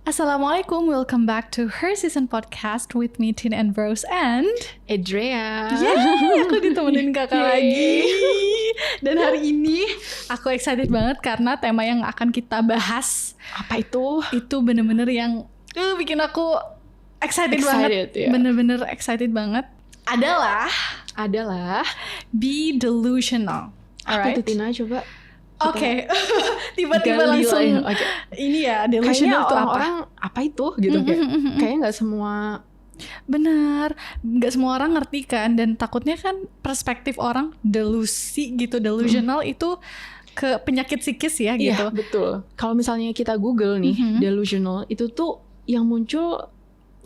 Assalamualaikum, welcome back to Her Season Podcast with me, Tina and Rose and Adria. Yeay, aku ditemenin kakak lagi. Dan hari ini aku excited banget karena tema yang akan kita bahas Apa itu? itu bener-bener yang bikin aku excited banget. Ya. Bener-bener excited banget. Adalah be delusional. Apa itu Tina? Coba. Oke. Tiba-tiba langsung ini ya, delusional itu orang apa itu gitu kayaknya nggak semua. Benar, nggak semua orang ngerti kan, dan takutnya kan perspektif orang delusional itu ke penyakit psikis ya gitu. Iya, betul. Kalau misalnya kita Google nih, delusional itu tuh yang muncul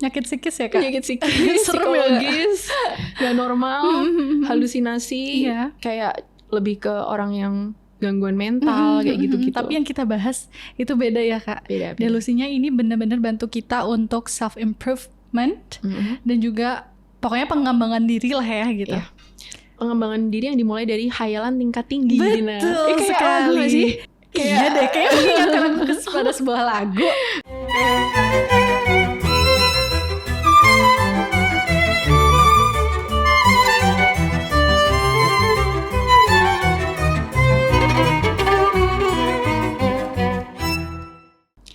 penyakit psikis ya Kak? Penyakit psikis, psikologis, gak normal, halusinasi, kayak lebih ke orang yang gangguan mental kayak gitu-gitu. Tapi yang kita bahas itu beda ya Kak. Beda. Delusinya ini benar-benar bantu kita untuk self improvement dan juga pokoknya pengembangan diri lah ya gitu. Iya. Pengembangan diri yang dimulai dari hayalan tingkat tinggi. Betul sekali. Sih? Iya deh, kayak mengingatkan aku pada sebuah lagu.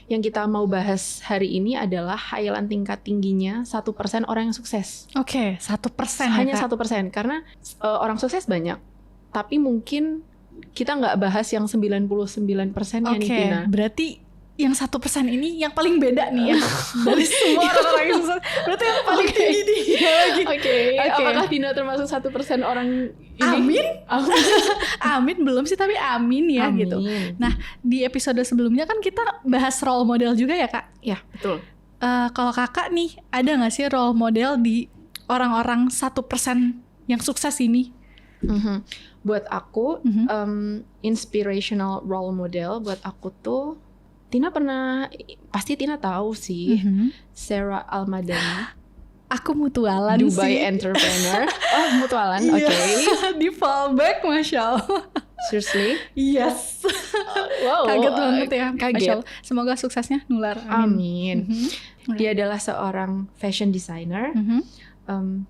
Yang kita mau bahas hari ini adalah hayalan tingkat tingginya 1% orang yang sukses. Oke, 1%. Hanya 1%, karena orang sukses banyak. Tapi mungkin kita nggak bahas yang 99%-nya nih Tina. Berarti yang 1% ini yang paling beda nih ya dari semua orang yang sukses. Berarti yang paling tinggi dia lagi. Oke. Apakah Tina termasuk 1% orang ini? Amin belum sih, tapi amin ya. Amin. Gitu. Nah, di episode sebelumnya kan kita bahas role model juga ya Kak? Ya, betul. Kalau kakak nih, ada gak sih role model di orang-orang 1% yang sukses ini? Buat aku, inspirational role model buat aku tuh, pasti Tina tahu sih, Sarah Al-Madani. Aku mutualan Dubai sih. Entrepreneur. Oh, mutualan, oke. Di fallback, Masya Allah. Seriously? Yes. Wow. Kaget banget ya. Kaget. Masya Allah. Semoga suksesnya nular. Amin. Dia adalah seorang fashion designer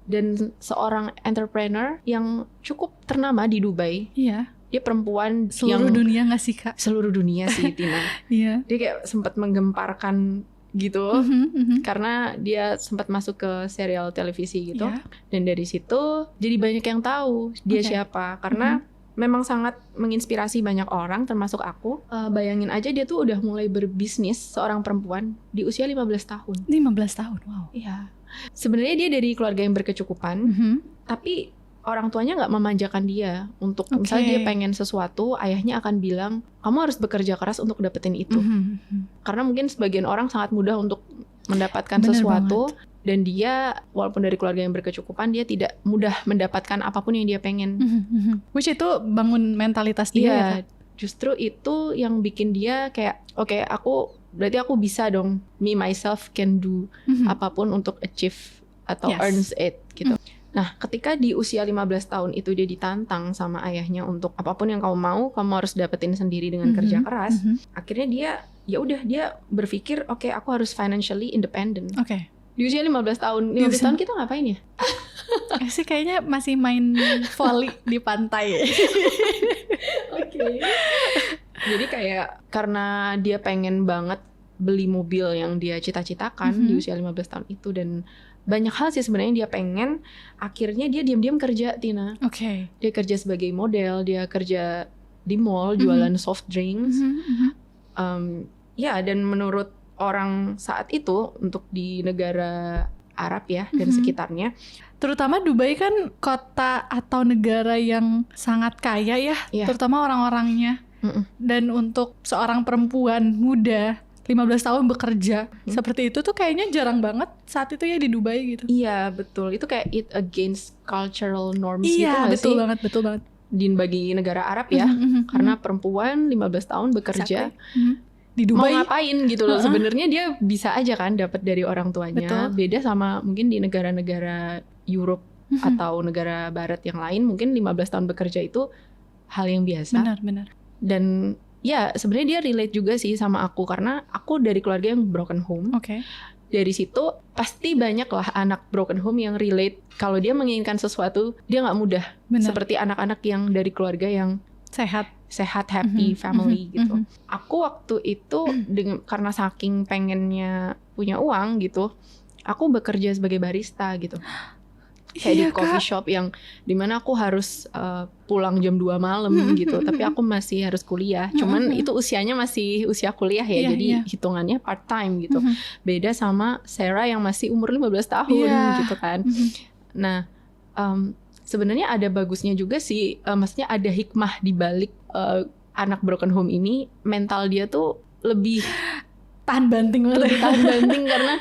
dan seorang entrepreneur yang cukup ternama di Dubai. Iya. Dia perempuan seluruh dunia gak sih Kak? Seluruh dunia sih Tina. Iya. Dia kayak sempat menggemparkan gitu, karena dia sempat masuk ke serial televisi gitu, dan dari situ jadi banyak yang tahu dia siapa, karena memang sangat menginspirasi banyak orang, termasuk aku. Bayangin aja dia tuh udah mulai berbisnis, seorang perempuan di usia 15 tahun. 15 tahun, wow. Iya. Sebenarnya dia dari keluarga yang berkecukupan, tapi orang tuanya nggak memanjakan dia untuk misalnya dia pengen sesuatu, ayahnya akan bilang kamu harus bekerja keras untuk dapetin itu. Karena mungkin sebagian orang sangat mudah untuk mendapatkan sesuatu, dan dia walaupun dari keluarga yang berkecukupan, dia tidak mudah mendapatkan apapun yang dia pengen. Which itu bangun mentalitas dia ya Kak? Justru itu yang bikin dia kayak oke, berarti aku bisa dong, me myself can do apapun untuk achieve atau earns it gitu. Nah, ketika di usia 15 tahun itu dia ditantang sama ayahnya untuk apapun yang kamu harus dapetin sendiri dengan kerja keras. Akhirnya dia berpikir, oke, aku harus financially independent. Oke. Di usia 15 tahun tahun kita ngapain ya? Sih kayaknya masih main volley di pantai. Oke. Jadi kayak karena dia pengen banget beli mobil yang dia cita-citakan di usia 15 tahun itu, dan banyak hal sih sebenarnya dia pengen. Akhirnya dia diam-diam kerja, Tina. Oke. Dia kerja sebagai model, dia kerja di mall jualan soft drinks. Dan menurut orang saat itu, untuk di negara Arab ya dan sekitarnya, terutama Dubai kan kota atau negara yang sangat kaya ya, terutama orang-orangnya. Dan untuk seorang perempuan muda 15 tahun bekerja seperti itu tuh kayaknya jarang banget saat itu ya di Dubai gitu. Iya, betul. Itu kayak it against cultural norms gitu gak sih? Iya, betul banget. Bagi negara Arab ya, karena perempuan 15 tahun bekerja di Dubai. Mau ngapain gitu loh. Sebenarnya dia bisa aja kan dapat dari orang tuanya. Betul. Beda sama mungkin di negara-negara Europe atau negara Barat yang lain, mungkin 15 tahun bekerja itu hal yang biasa. Benar. Dan ya sebenarnya dia relate juga sih sama aku, karena aku dari keluarga yang broken home. Dari situ pasti banyak lah anak broken home yang relate kalau dia menginginkan sesuatu dia nggak mudah. Seperti anak-anak yang dari keluarga yang sehat, happy family gitu. Aku waktu itu karena saking pengennya punya uang gitu, aku bekerja sebagai barista gitu. Kayak di coffee shop yang dimana aku harus pulang jam 2 malam gitu, tapi aku masih harus kuliah. Cuman itu usianya masih usia kuliah ya, jadi hitungannya part time gitu. Beda sama Sarah yang masih umur 15 tahun gitu kan. Nah, sebenarnya ada bagusnya juga sih, maksudnya ada hikmah di balik anak broken home ini. Mental dia tuh lebih tahan banting karena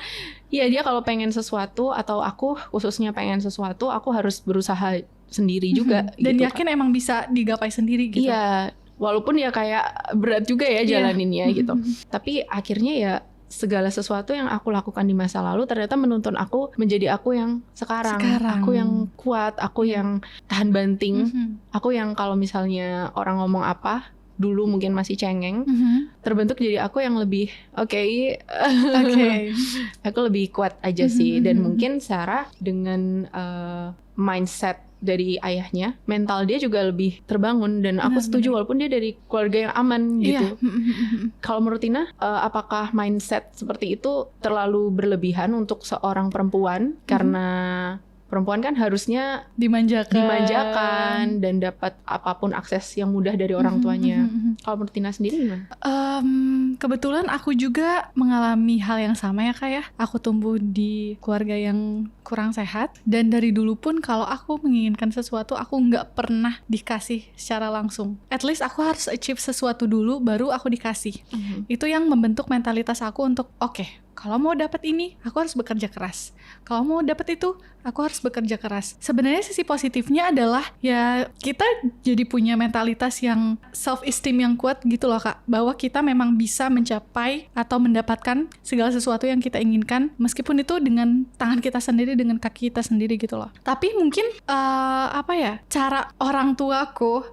ya dia kalau pengen sesuatu, atau aku khususnya pengen sesuatu, aku harus berusaha sendiri juga. Dan gitu, yakin emang bisa digapai sendiri gitu. Iya, walaupun ya kayak berat juga ya jalaninnya gitu. Tapi akhirnya ya segala sesuatu yang aku lakukan di masa lalu ternyata menuntun aku menjadi aku yang sekarang. Aku yang kuat, aku yang tahan banting, aku yang kalau misalnya orang ngomong apa, dulu mungkin masih cengeng, terbentuk jadi aku yang lebih oke. Aku lebih kuat aja sih. Dan mungkin Sarah dengan mindset dari ayahnya, mental dia juga lebih terbangun. Dan aku setuju walaupun dia dari keluarga yang aman gitu. Kalau menurut Tina, apakah mindset seperti itu terlalu berlebihan untuk seorang perempuan? Karena perempuan kan harusnya dimanjakan dan dapat apapun akses yang mudah dari orang tuanya. Kalau menurut Tina sendiri gimana? Kebetulan aku juga mengalami hal yang sama ya Kak ya. Aku tumbuh di keluarga yang kurang sehat, dan dari dulu pun kalau aku menginginkan sesuatu aku nggak pernah dikasih secara langsung. At least aku harus achieve sesuatu dulu baru aku dikasih. Itu yang membentuk mentalitas aku untuk oke, kalau mau dapat ini, aku harus bekerja keras. Kalau mau dapat itu, aku harus bekerja keras. Sebenarnya sisi positifnya adalah ya kita jadi punya mentalitas yang self-esteem yang kuat gitu loh Kak. Bahwa kita memang bisa mencapai atau mendapatkan segala sesuatu yang kita inginkan, meskipun itu dengan tangan kita sendiri, dengan kaki kita sendiri gitu loh. Tapi mungkin cara orang tuaku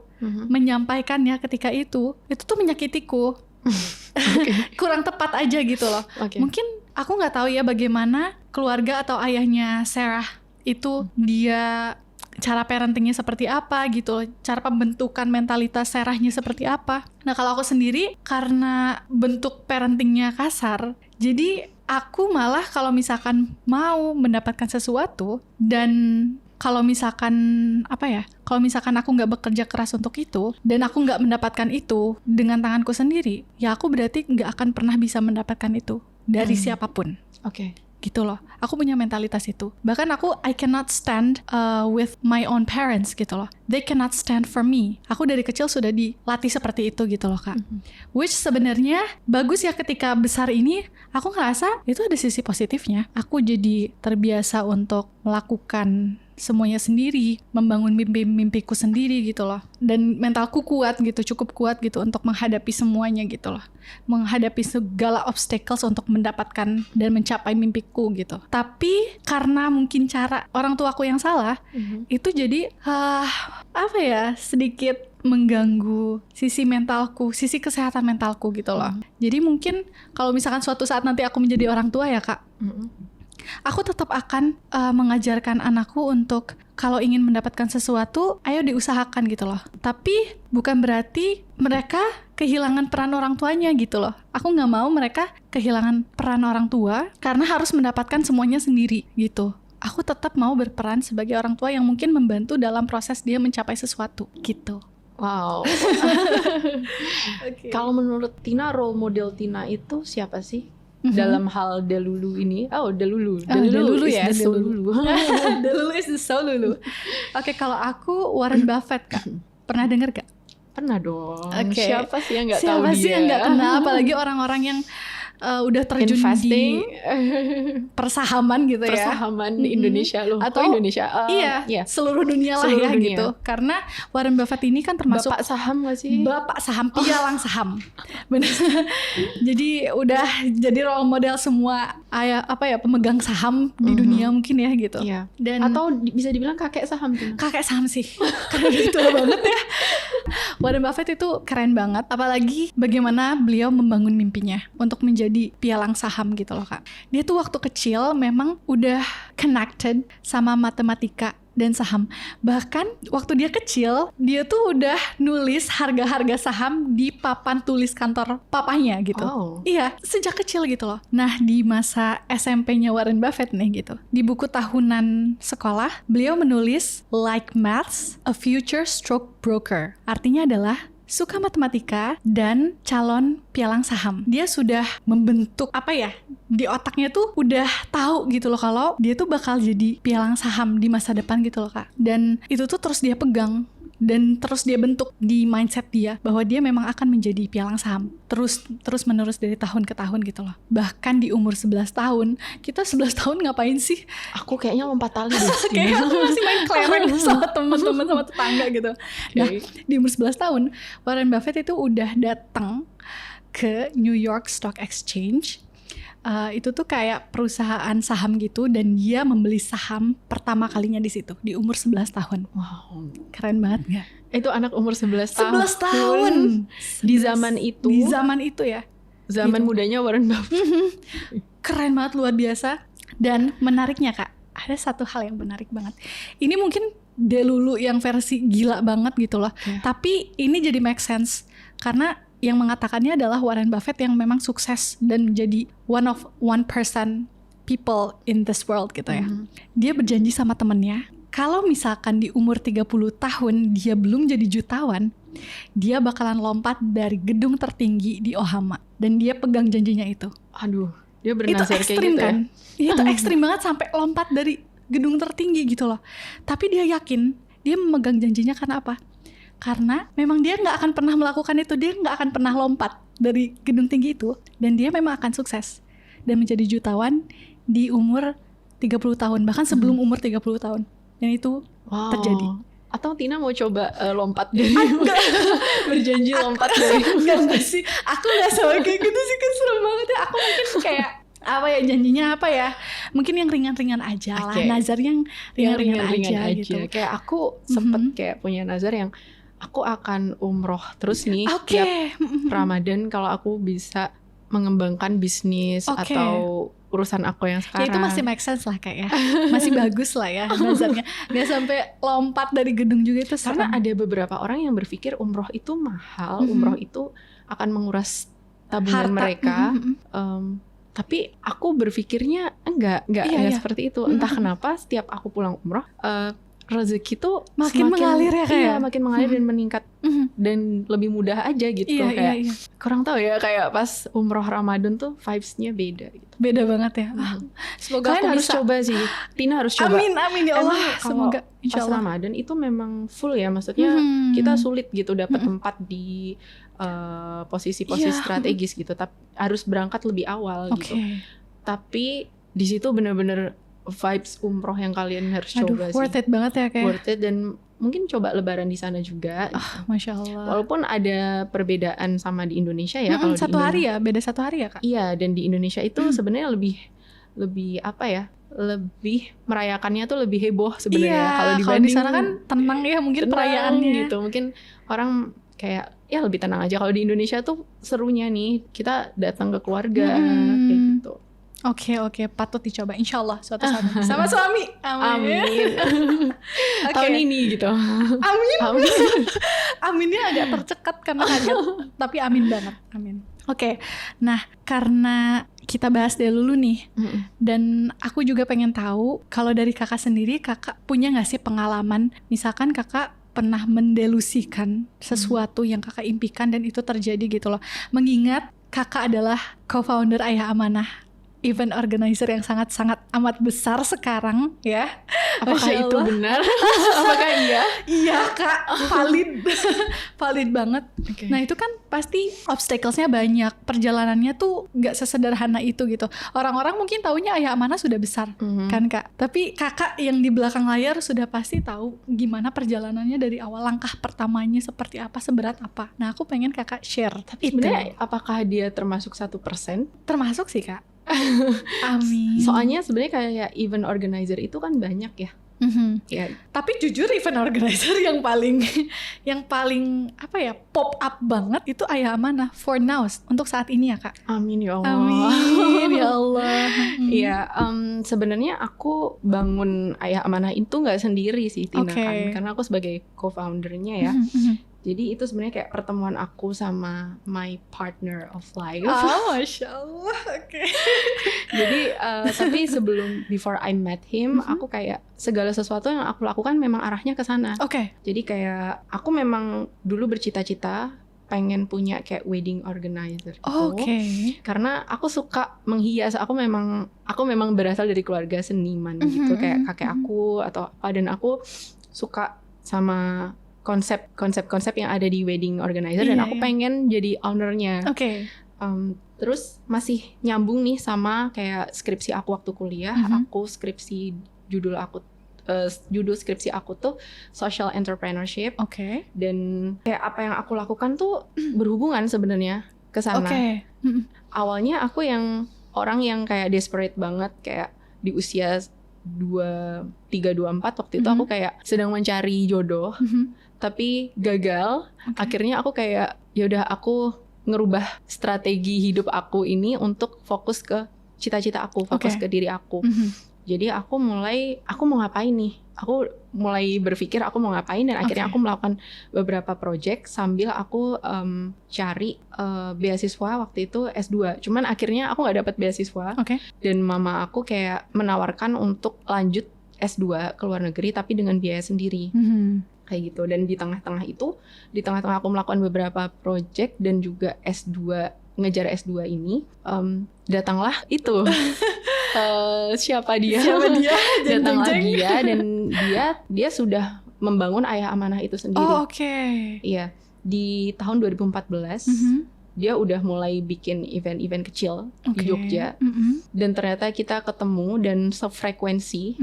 menyampaikannya ketika itu tuh menyakitiku. Kurang tepat aja gitu loh. Mungkin aku nggak tahu ya bagaimana keluarga atau ayahnya Sarah itu dia cara parentingnya seperti apa gitu, cara pembentukan mentalitas Sarahnya seperti apa. Nah kalau aku sendiri karena bentuk parentingnya kasar, jadi aku malah kalau misalkan mau mendapatkan sesuatu dan kalau misalkan kalau misalkan aku nggak bekerja keras untuk itu dan aku nggak mendapatkan itu dengan tanganku sendiri, ya aku berarti nggak akan pernah bisa mendapatkan itu dari siapapun. Gitu loh. Aku punya mentalitas itu. Bahkan I cannot stand with my own parents gitu loh. They cannot stand for me. Aku dari kecil sudah dilatih seperti itu gitu loh Kak. Which sebenarnya bagus ya, ketika besar ini aku ngerasa itu ada sisi positifnya. Aku jadi terbiasa untuk melakukan semuanya sendiri, membangun mimpi-mimpiku sendiri gitu loh. Dan mentalku kuat gitu, cukup kuat gitu untuk menghadapi semuanya gitu loh. Menghadapi segala obstacles untuk mendapatkan dan mencapai mimpiku gitu. Tapi karena mungkin cara orang tuaku yang salah, itu jadi sedikit mengganggu sisi mentalku, sisi kesehatan mentalku gitu loh. Jadi mungkin kalau misalkan suatu saat nanti aku menjadi orang tua ya Kak, aku tetap akan mengajarkan anakku untuk kalau ingin mendapatkan sesuatu, ayo diusahakan gitu loh. Tapi bukan berarti mereka kehilangan peran orang tuanya gitu loh. Aku nggak mau mereka kehilangan peran orang tua karena harus mendapatkan semuanya sendiri gitu. Aku tetap mau berperan sebagai orang tua yang mungkin membantu dalam proses dia mencapai sesuatu gitu. Wow. Kalau menurut Tina, role model Tina itu siapa sih? Dalam hal Delulu ini. Delulu ya, Delulu. Delulu is the so lulu. Kalau aku Warren Buffett Kak. Pernah dengar gak? Pernah dong. Siapa sih yang gak tahu dia? Siapa sih yang gak kenal? Apalagi orang-orang yang udah terjun investing, di persahaman gitu ya. Persahaman di Indonesia loh. Atau Indonesia? Seluruh dunia lah seluruh ya dunia. Gitu. Karena Warren Buffett ini kan termasuk bapak saham gak sih? Bapak saham, pialang saham. Benar. Jadi udah jadi role model semua pemegang saham di dunia mungkin ya gitu. Iya. Dan atau bisa dibilang kakek saham tuh. Kakek saham sih. Karena udah tua banget ya. Warren Buffett itu keren banget. Apalagi bagaimana beliau membangun mimpinya untuk menjadi pialang saham gitu loh Kak. Dia tuh waktu kecil memang udah connected sama matematika dan saham. Bahkan waktu dia kecil, dia tuh udah nulis harga-harga saham di papan tulis kantor papanya gitu. Iya, sejak kecil gitu loh. Nah, di masa SMP-nya Warren Buffett nih gitu. Di buku tahunan sekolah, beliau menulis like maths, a future stockbroker. Artinya adalah suka matematika dan calon pialang saham. Dia sudah membentuk di otaknya tuh udah tahu gitu loh kalau dia tuh bakal jadi pialang saham di masa depan gitu loh Kak. Dan itu tuh terus dia pegang dan terus dia bentuk di mindset dia bahwa dia memang akan menjadi pialang saham. Terus menerus dari tahun ke tahun gitu loh. Bahkan di umur 11 tahun, kita 11 tahun ngapain sih? Aku kayaknya lompat tali deh. Kayak aku masih main kelereng sama teman-teman sama tetangga gitu. Nah, di umur 11 tahun, Warren Buffett itu udah datang ke New York Stock Exchange. Itu tuh kayak perusahaan saham gitu dan dia membeli saham pertama kalinya di situ di umur 11 tahun. Wow, keren banget gak? Itu anak umur 11 tahun. 11 tahun. Di zaman itu. Di zaman itu ya. Zaman gitu. Mudanya Warren Buffett. Keren banget, luar biasa. Dan menariknya Kak, ada satu hal yang menarik banget. Ini mungkin Delulu yang versi gila banget gitu loh. Tapi ini jadi make sense karena yang mengatakannya adalah Warren Buffett yang memang sukses dan menjadi one of 1% people in this world gitu ya. Dia berjanji sama temennya, kalau misalkan di umur 30 tahun dia belum jadi jutawan, dia bakalan lompat dari gedung tertinggi di Omaha. Dan dia pegang janjinya itu. Aduh, dia bernazar kayak gitu kan? Ya? Itu ekstrim banget sampai lompat dari gedung tertinggi gitu loh. Tapi dia yakin, dia memegang janjinya karena apa? Karena memang dia nggak akan pernah melakukan itu, dia nggak akan pernah lompat dari gedung tinggi itu, dan dia memang akan sukses dan menjadi jutawan di umur 30 tahun, bahkan sebelum umur 30 tahun, dan itu terjadi. Atau Tina mau coba lompat dari berjanji lompat dari enggak sih, aku nggak sama kayak gitu sih, kan serem banget ya. Aku mungkin kayak janjinya mungkin yang ringan-ringan aja lah, nazar yang ringan-ringan aja gitu. Kayak aku sempet kayak punya nazar yang aku akan umroh terus nih tiap Ramadan kalau aku bisa mengembangkan bisnis atau urusan aku yang sekarang. Ya itu masih make sense lah kayak ya. Masih bagus lah ya nazarnya. Gak sampai lompat dari gedung juga itu. Karena ada beberapa orang yang berpikir umroh itu mahal, umroh itu akan menguras tabungan mereka. Tapi aku berpikirnya enggak seperti itu. Entah kenapa setiap aku pulang umroh, rezeki tuh makin mengalir ya kayak. Iya, makin mengalir dan meningkat dan lebih mudah aja gitu. Kayak kurang tahu ya, kayak pas umroh Ramadan tuh vibes-nya beda gitu. Beda banget ya. Semoga kalian aku harus coba sih. Tina harus coba. Amin ya Allah. Semoga insyaallah. Pas Ramadan itu memang full ya, maksudnya kita sulit gitu dapat tempat di posisi-posisi strategis gitu. Tapi harus berangkat lebih awal gitu. Tapi di situ benar-benar vibes umroh yang kalian harus coba sih. Worth it banget ya kayak. Worth it, dan mungkin coba lebaran di sana juga. Masya Allah. Walaupun ada perbedaan sama di Indonesia ya. Kalau satu hari ya, beda 1 hari ya Kak? Iya, dan di Indonesia itu sebenarnya lebih apa ya? Lebih merayakannya tuh lebih heboh sebenarnya. Kalau dibanding di sana kan tenang ya mungkin perayaannya gitu. Mungkin orang kayak ya lebih tenang aja. Kalau di Indonesia tuh serunya nih kita datang ke keluarga kayak gitu. Oke, patut dicoba insyaallah suatu saat sama suami. Amin. Tahun ini gitu. Amin. Aminnya agak tercekat karena kaget, tapi amin banget. Amin. Oke. Nah, karena kita bahas dulu nih, dan aku juga pengen tahu kalau dari kakak sendiri, kakak punya nggak sih pengalaman, misalkan kakak pernah mendelusikan sesuatu yang kakak impikan dan itu terjadi gitu loh. Mengingat kakak adalah co-founder Ayah Amanah event organizer yang sangat-sangat amat besar sekarang ya. Apakah itu benar? Apakah iya? Iya Kak, valid. Valid banget. Okay. Nah itu kan pasti obstacles-nya banyak. Perjalanannya tuh gak sesederhana itu gitu. Orang-orang mungkin taunya Ayah Amanah sudah besar kan Kak. Tapi Kakak yang di belakang layar sudah pasti tahu gimana perjalanannya dari awal, langkah pertamanya seperti apa, seberat apa. Nah aku pengen Kakak share. Tapi sebenarnya apakah dia termasuk 1%? Termasuk sih Kak. Amin. Soalnya sebenarnya kayak event organizer itu kan banyak ya. Ya. Tapi jujur event organizer yang paling apa ya, pop up banget itu Ayah Amanah for now untuk saat ini ya Kak. Amin ya Allah. Amin ya Allah. Iya, sebenarnya aku bangun Ayah Amanah itu nggak sendiri sih tindakan, karena aku sebagai co-foundernya ya. Jadi itu sebenarnya kayak pertemuan aku sama my partner of life. Oh, Masya Allah. Oke. Jadi tapi before I met him, aku kayak segala sesuatu yang aku lakukan memang arahnya ke sana. Oke. Jadi kayak aku memang dulu bercita-cita pengen punya kayak wedding organizer gitu. Karena aku suka menghias. Aku memang berasal dari keluarga seniman gitu, kayak kakek aku atau apa, dan aku suka sama konsep yang ada di wedding organizer, dan aku pengen jadi ownernya. Terus masih nyambung nih sama kayak skripsi aku waktu kuliah. Aku judul skripsi aku tuh social entrepreneurship. Dan kayak apa yang aku lakukan tuh berhubungan sebenarnya ke sana. Awalnya aku orang yang kayak desperate banget, kayak di usia 23-24 waktu itu aku kayak sedang mencari jodoh, tapi gagal. Akhirnya aku kayak yaudah, aku ngerubah strategi hidup aku ini untuk fokus ke cita-cita aku, fokus ke diri aku. Jadi aku mau ngapain nih? Aku mulai berpikir aku mau ngapain, dan akhirnya aku melakukan beberapa project sambil aku cari beasiswa waktu itu S2. Cuman akhirnya aku nggak dapat beasiswa. Dan mama aku kayak menawarkan untuk lanjut S2 ke luar negeri tapi dengan biaya sendiri. Kayak gitu. Dan di tengah-tengah aku melakukan beberapa project dan juga ngejar S2 ini, datanglah itu. Siapa dia? Datanglah dia, dan dia sudah membangun Ayah Amanah itu sendiri. Iya, di tahun 2014 dia udah mulai bikin event-event kecil di Jogja, dan ternyata kita ketemu dan sefrekuensi.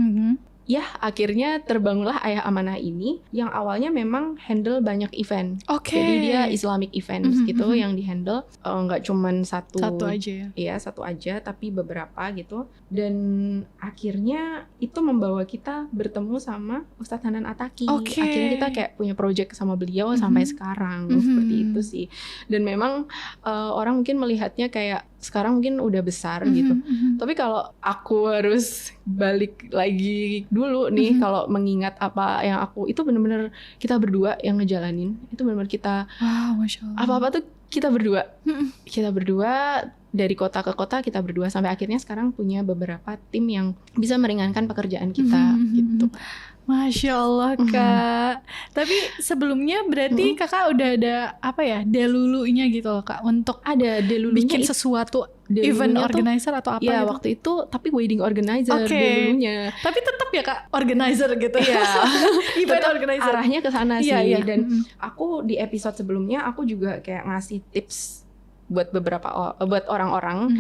Ya, akhirnya terbangunlah Ayah Amanah ini, yang awalnya memang handle banyak event. Jadi dia Islamic events gitu, yang dihandle nggak cuman satu aja ya. Iya, satu aja, tapi beberapa gitu. Dan akhirnya itu membawa kita bertemu sama Ustadz Hanan Ataki. Akhirnya kita kayak punya project sama beliau sampai sekarang. Seperti itu sih. Dan memang orang mungkin melihatnya kayak sekarang mungkin udah besar gitu. Tapi kalau aku harus balik lagi dulu nih, kalau mengingat apa yang itu benar-benar kita berdua yang ngejalanin. Itu benar-benar kita, Masya Allah. Apa-apa tuh kita berdua. Kita berdua dari kota ke kota, kita berdua sampai akhirnya sekarang punya beberapa tim yang bisa meringankan pekerjaan kita gitu. Masya Allah Kak. Tapi sebelumnya berarti Kakak udah ada apa ya, delulunya gitu loh Kak, untuk ada delulunya bikin sesuatu event organizer atau apa ya gitu? Waktu itu tapi wedding organizer delulunya. Tapi tetap ya Kak, organizer gitu ya. Event organizer. Arahnya ke sana sih. Dan aku di episode sebelumnya aku juga kayak ngasih tips buat orang-orang,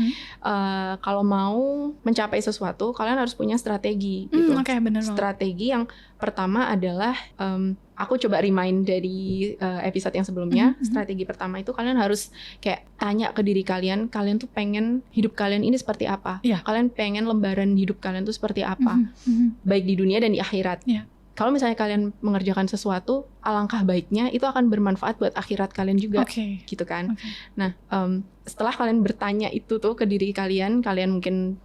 kalau mau mencapai sesuatu kalian harus punya strategi gitu. Bener strategi yang pertama adalah aku coba remind dari episode yang sebelumnya. Strategi pertama itu kalian harus kayak tanya ke diri kalian tuh pengen hidup kalian ini seperti apa? Kalian pengen lembaran hidup kalian tuh seperti apa? Baik di dunia dan di akhirat. Kalau misalnya kalian mengerjakan sesuatu, alangkah baiknya itu akan bermanfaat buat akhirat kalian juga, gitu kan. Nah, setelah kalian bertanya itu tuh ke diri kalian mungkin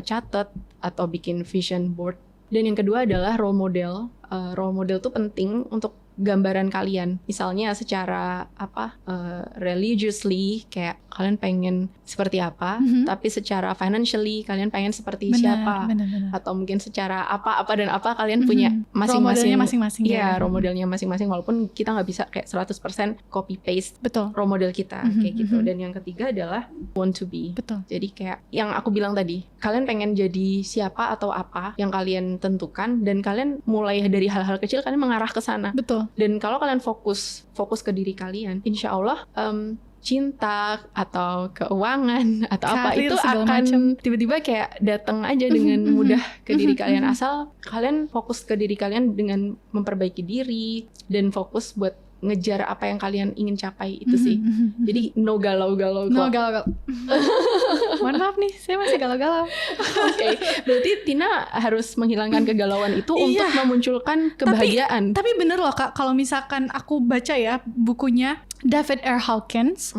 catat atau bikin vision board. Dan yang kedua adalah role model. Role model tuh penting untuk gambaran kalian. Misalnya secara religiously kayak kalian pengen seperti apa, tapi secara financially kalian pengen seperti siapa, atau mungkin secara apa dan apa kalian punya masing-masing. Iya, role modelnya masing-masing, walaupun kita nggak bisa kayak 100% copy paste role model kita kayak gitu. Dan yang ketiga adalah want to be. Jadi kayak yang aku bilang tadi, kalian pengen jadi siapa atau apa yang kalian tentukan, dan kalian mulai dari hal-hal kecil kalian mengarah ke sana. Dan kalau kalian fokus ke diri kalian, insya Allah cinta atau keuangan atau karir, apa itu akan tiba-tiba kayak datang aja dengan mudah ke diri kalian, asal kalian fokus ke diri kalian dengan memperbaiki diri dan fokus buat ngejar apa yang kalian ingin capai itu sih. Jadi no galau-galau. Mohon maaf nih, saya masih galau-galau. Oke, berarti Tina harus menghilangkan kegalauan itu untuk memunculkan kebahagiaan. Tapi bener loh Kak, kalau misalkan aku baca ya bukunya David R. Hawkins,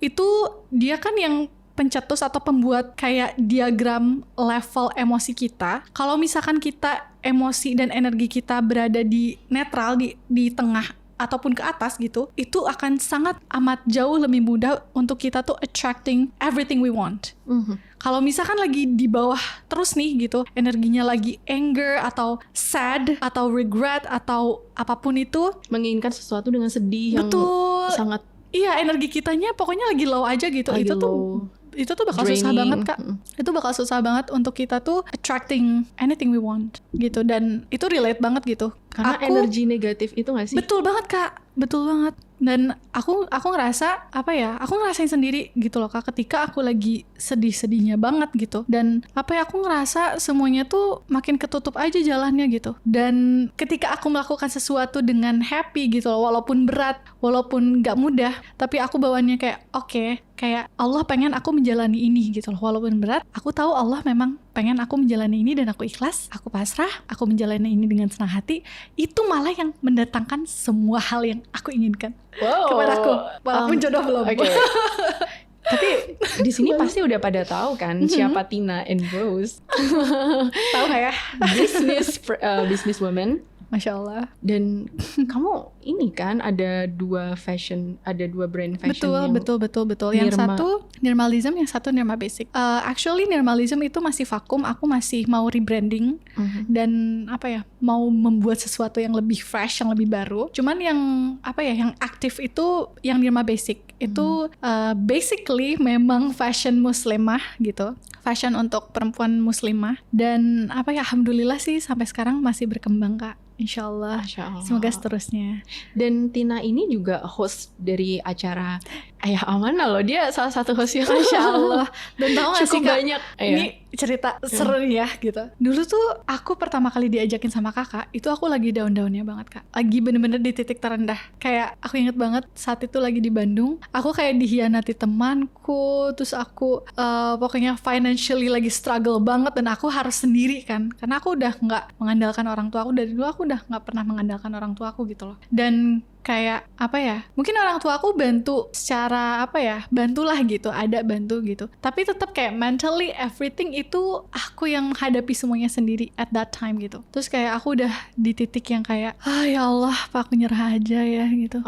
itu dia kan yang pencetus atau pembuat kayak diagram level emosi kita. Kalau misalkan kita emosi dan energi kita berada di netral, di tengah ataupun ke atas gitu, itu akan sangat amat jauh lebih mudah untuk kita tuh attracting everything we want. Kalau misalkan lagi di bawah terus nih gitu, energinya lagi anger atau sad atau regret atau apapun itu, menginginkan sesuatu dengan sedih yang sangat, iya, energi kitanya pokoknya lagi low aja gitu. Itu tuh bakal draining. Susah banget Kak. Itu bakal susah banget untuk kita tuh attracting anything we want gitu. Dan itu relate banget gitu. Karena energi negatif itu gak sih? Betul banget Kak. Betul banget. Dan aku ngerasa aku ngerasain sendiri gitu loh Kak, ketika aku lagi sedih-sedihnya banget gitu. Dan aku ngerasa semuanya tuh makin ketutup aja jalannya gitu. Dan ketika aku melakukan sesuatu dengan happy gitu loh, walaupun berat, walaupun gak mudah, tapi aku bawaannya kayak oke, kayak Allah pengen aku menjalani ini gitu loh, walaupun berat, aku tahu Allah memang pengen aku menjalani ini dan aku ikhlas, aku pasrah, aku menjalani ini dengan senang hati. Itu malah yang mendatangkan semua hal yang aku inginkan kepadaku, walaupun jodoh belum. Tapi di sini pasti udah pada tahu kan siapa Tina and Rose. Tahu nggak ya? Business woman. Masya Allah. Dan kamu ini kan ada dua brand fashion. Betul. Yang satu Nirmalism, yang satu Nirma Basic. Actually Nirmalism itu masih vakum. Aku masih mau rebranding dan mau membuat sesuatu yang lebih fresh, yang lebih baru. Cuman yang yang aktif itu yang Nirma Basic. Itu basically memang fashion muslimah gitu. Fashion untuk perempuan muslimah. Dan alhamdulillah sih sampai sekarang masih berkembang Kak. Insya Allah. Semoga seterusnya. Dan Tina ini juga host dari acara Ayah Amanah loh. Dia salah satu host yang Masya Allah. Dan tau gak sih Kak, banyak. Ini cerita seru ya gitu. Dulu tuh aku pertama kali diajakin sama kakak, itu aku lagi down-downnya banget Kak. Lagi bener-bener di titik terendah. Kayak aku inget banget saat itu lagi di Bandung, aku kayak dihianati temanku. Terus aku pokoknya financially lagi struggle banget. Dan aku harus sendiri kan, karena aku udah gak mengandalkan orang tua aku. Dari dulu aku udah gak pernah mengandalkan orang tua aku gitu loh. Dan kayak mungkin orang tua aku bantu secara bantulah gitu, ada bantu gitu, tapi tetap kayak mentally everything itu aku yang menghadapi semuanya sendiri at that time gitu. Terus kayak aku udah di titik yang kayak ya Allah, apa aku nyerah aja ya gitu.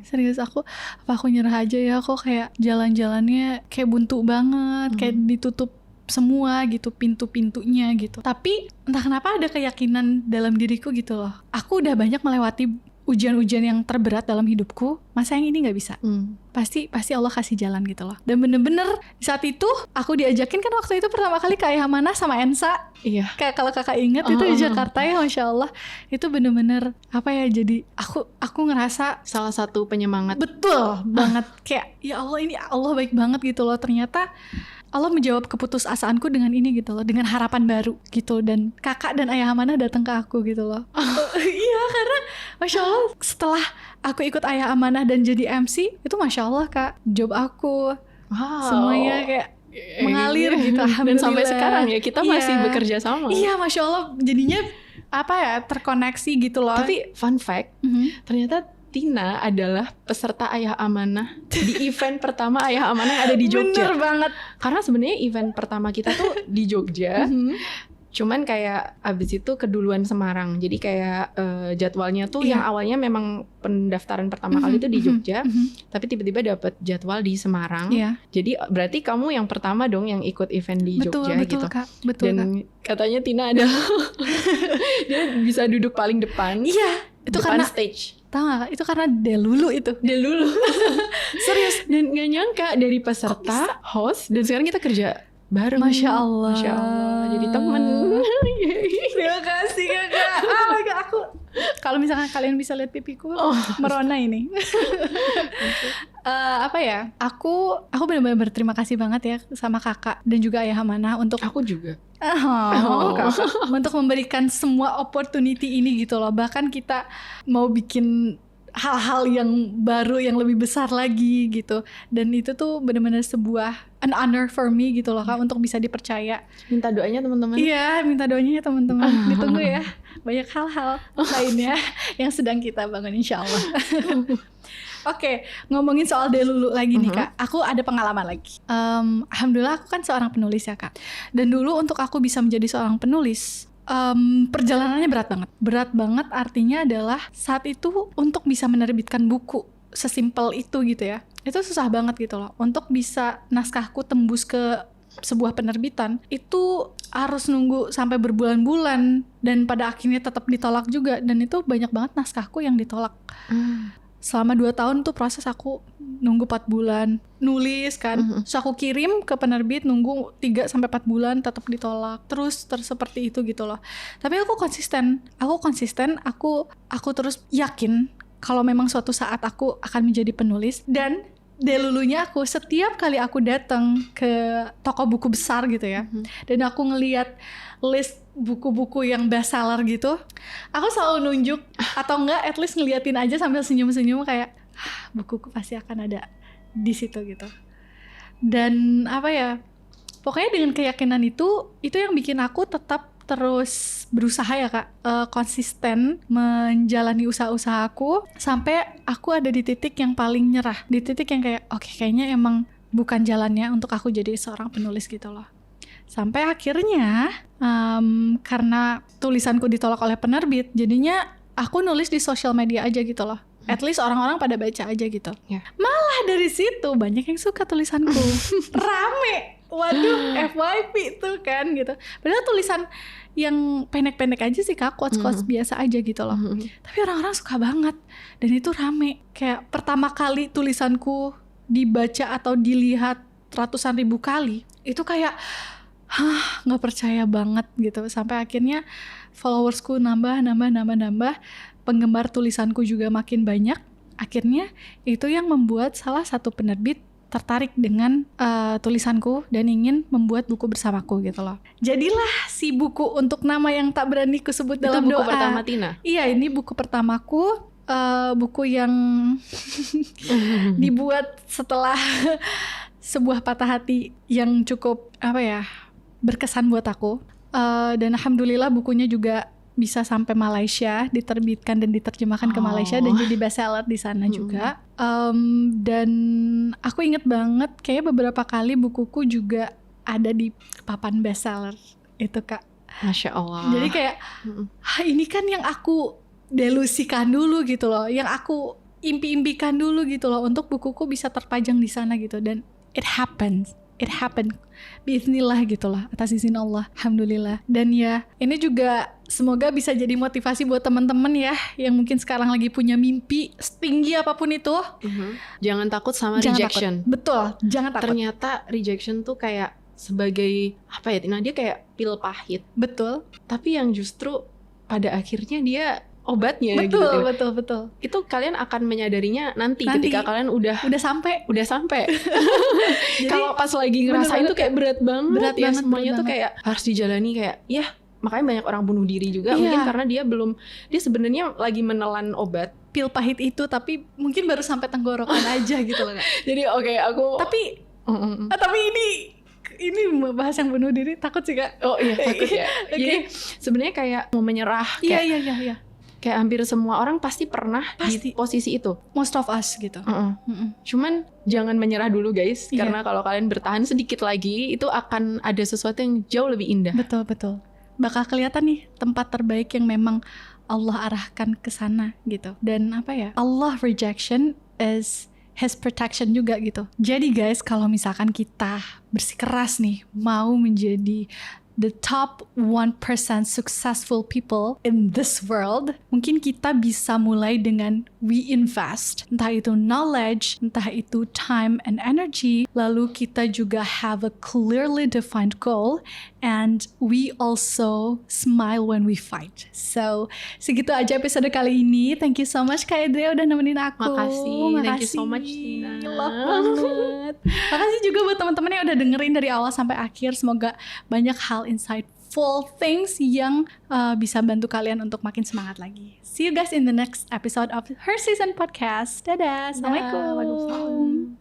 Serius, apa aku nyerah aja ya, kok kayak jalan-jalannya kayak buntu banget, kayak ditutup semua gitu, pintu-pintunya gitu. Tapi entah kenapa ada keyakinan dalam diriku gitu loh, aku udah banyak melewati ujian-ujian yang terberat dalam hidupku, masa yang ini gak bisa? Pasti Allah kasih jalan gitu loh. Dan bener-bener di saat itu aku diajakin kan waktu itu pertama kali ke Ayah Amanah sama Ensa. Iya. Kayak kalau kakak ingat itu di Jakarta ya, Masya Allah. Itu bener-bener jadi aku ngerasa salah satu penyemangat. Betul banget. Kayak ya Allah, ini Allah baik banget gitu loh. Ternyata Allah menjawab keputusasaanku dengan ini gitu loh, dengan harapan baru gitu. Dan kakak dan Ayah Amanah datang ke aku gitu loh. Iya, karena Masya Allah setelah aku ikut Ayah Amanah dan jadi MC, itu Masya Allah Kak, job aku semuanya kayak mengalir gitu. Dan sampai sekarang ya kita masih bekerja sama. Iya, Masya Allah, jadinya terkoneksi gitu loh. Tapi fun fact, ternyata Tina adalah peserta Ayah Amanah di event pertama Ayah Amanah yang ada di Jogja. Bener banget. Karena sebenarnya event pertama kita tuh di Jogja. Cuman kayak abis itu keduluan Semarang. Jadi kayak jadwalnya tuh yang awalnya memang pendaftaran pertama kali itu di Jogja, tapi tiba-tiba dapat jadwal di Semarang. Jadi berarti kamu yang pertama dong yang ikut event di Jogja betul, gitu. Kak. Betul, dan Kak. Katanya Tina ada dia bisa duduk paling depan. Iya, itu depan karena stage. Tahu gak Kak? Itu karena Delulu itu. Delulu. Serius. Dan gak nyangka dari peserta, host, dan sekarang kita kerja bareng. Masya Allah. Masya Allah. Jadi temen. Terima kasih Kakak. Aku kalau misalkan kalian bisa lihat pipiku merona ini. Apa ya? Aku benar-benar berterima kasih banget ya sama Kakak dan juga Ayah Amanah untuk aku juga. Kakak, untuk memberikan semua opportunity ini gitu loh. Bahkan kita mau bikin hal-hal yang baru, yang lebih besar lagi gitu. Dan itu tuh benar-benar sebuah an honor for me gitu loh Kak, untuk bisa dipercaya. Minta doanya teman-teman. Iya, minta doanya ya teman-teman. Ditunggu ya, banyak hal-hal lainnya yang sedang kita bangun insya Allah. Oke, ngomongin soal Delulu lagi nih Kak. Aku ada pengalaman lagi. Alhamdulillah aku kan seorang penulis ya Kak. Dan dulu untuk aku bisa menjadi seorang penulis, perjalanannya berat banget. Berat banget artinya adalah saat itu untuk bisa menerbitkan buku sesimpel itu gitu ya. Itu susah banget gitu loh. Untuk bisa naskahku tembus ke sebuah penerbitan itu harus nunggu sampai berbulan-bulan dan pada akhirnya tetap ditolak juga. Dan itu banyak banget naskahku yang ditolak. Selama 2 tahun tuh proses aku nunggu 4 bulan nulis kan. Terus aku kirim ke penerbit, nunggu 3-4 bulan tetap ditolak. Terus seperti itu gitu loh. Tapi aku konsisten. Aku terus yakin kalau memang suatu saat aku akan menjadi penulis. Dan Delulunya aku setiap kali aku datang ke toko buku besar gitu ya, dan aku ngelihat list buku-buku yang bestseller gitu, aku selalu nunjuk atau enggak at least ngeliatin aja sambil senyum-senyum kayak bukuku pasti akan ada di situ gitu. Dan apa ya, pokoknya dengan keyakinan itu yang bikin aku tetap terus berusaha ya Kak, konsisten menjalani usaha-usahaku sampai aku ada di titik yang paling nyerah, di titik yang kayak oke, kayaknya emang bukan jalannya untuk aku jadi seorang penulis gitu loh. Sampai akhirnya karena tulisanku ditolak oleh penerbit, jadinya aku nulis di sosial media aja gitu loh. At least orang-orang pada baca aja gitu. Malah dari situ banyak yang suka tulisanku. Rame. Waduh, FYP tuh kan gitu. Padahal tulisan yang pendek-pendek aja sih Kak, quotes-quotes biasa aja gitu loh. Tapi orang-orang suka banget. Dan itu rame. Kayak pertama kali tulisanku dibaca atau dilihat ratusan ribu kali, itu kayak gak percaya banget gitu. Sampai akhirnya followersku nambah. Penggemar tulisanku juga makin banyak. Akhirnya itu yang membuat salah satu penerbit tertarik dengan tulisanku dan ingin membuat buku bersamaku gitu loh. Jadilah si buku untuk nama yang tak berani kusebut dalam doa. Itu buku pertama Tina? Iya, ini buku pertamaku. Buku yang dibuat setelah sebuah patah hati yang cukup berkesan buat aku. Dan alhamdulillah bukunya juga bisa sampai Malaysia, diterbitkan dan diterjemahkan ke Malaysia dan jadi bestseller di sana juga. Dan aku inget banget kayaknya beberapa kali bukuku juga ada di papan bestseller itu Kak. Masya Allah. Jadi kayak ini kan yang aku delusikan dulu gitu loh, yang aku impi-impikan dulu gitu loh untuk bukuku bisa terpajang di sana gitu. Dan it happened biiznillah gitu lah, atas izin Allah, alhamdulillah. Dan ya ini juga semoga bisa jadi motivasi buat teman-teman ya yang mungkin sekarang lagi punya mimpi setinggi apapun itu. Jangan takut sama rejection. Takut. Betul, jangan takut. Ternyata rejection tuh kayak sebagai apa ya Tina, dia kayak pil pahit. Betul. Tapi yang justru pada akhirnya dia obatnya. Betul, gitu. betul. Itu kalian akan menyadarinya nanti ketika kalian udah sampai. Jadi kalau pas lagi ngerasain tuh kayak berat banget ya, semuanya tuh kayak harus dijalani kayak ya. Makanya banyak orang bunuh diri juga mungkin karena dia sebenarnya lagi menelan obat pil pahit itu, tapi mungkin baru sampai tenggorokan aja gitu loh Kak. Jadi tapi ini bahas yang bunuh diri takut sih Kak. Oh iya, takut ya. Jadi sebenarnya kayak mau menyerah. Iya. Kayak hampir semua orang pasti pernah di posisi itu. Most of us gitu. Cuman jangan menyerah dulu guys, karena kalau kalian bertahan sedikit lagi itu akan ada sesuatu yang jauh lebih indah. Betul. bakal kelihatan nih tempat terbaik yang memang Allah arahkan ke sana gitu. Dan apa ya, Allah rejection is His protection juga gitu. Jadi guys, kalau misalkan kita bersikeras nih mau menjadi the top 1% successful people in this world, mungkin kita bisa mulai dengan we invest, entah itu knowledge, entah itu time and energy, lalu kita juga have a clearly defined goal, and we also smile when we fight. So, segitu aja episode kali ini. Thank you so much Kak Edria udah nemenin aku. Makasih. Thank you so much Tina. Love banget. Makasih juga buat teman-teman yang udah dengerin dari awal sampai akhir. Semoga banyak hal insightful things yang bisa bantu kalian untuk makin semangat lagi. See you guys in the next episode of Her Season Podcast. Dadah. Assalamualaikum. Waalaikumsalam.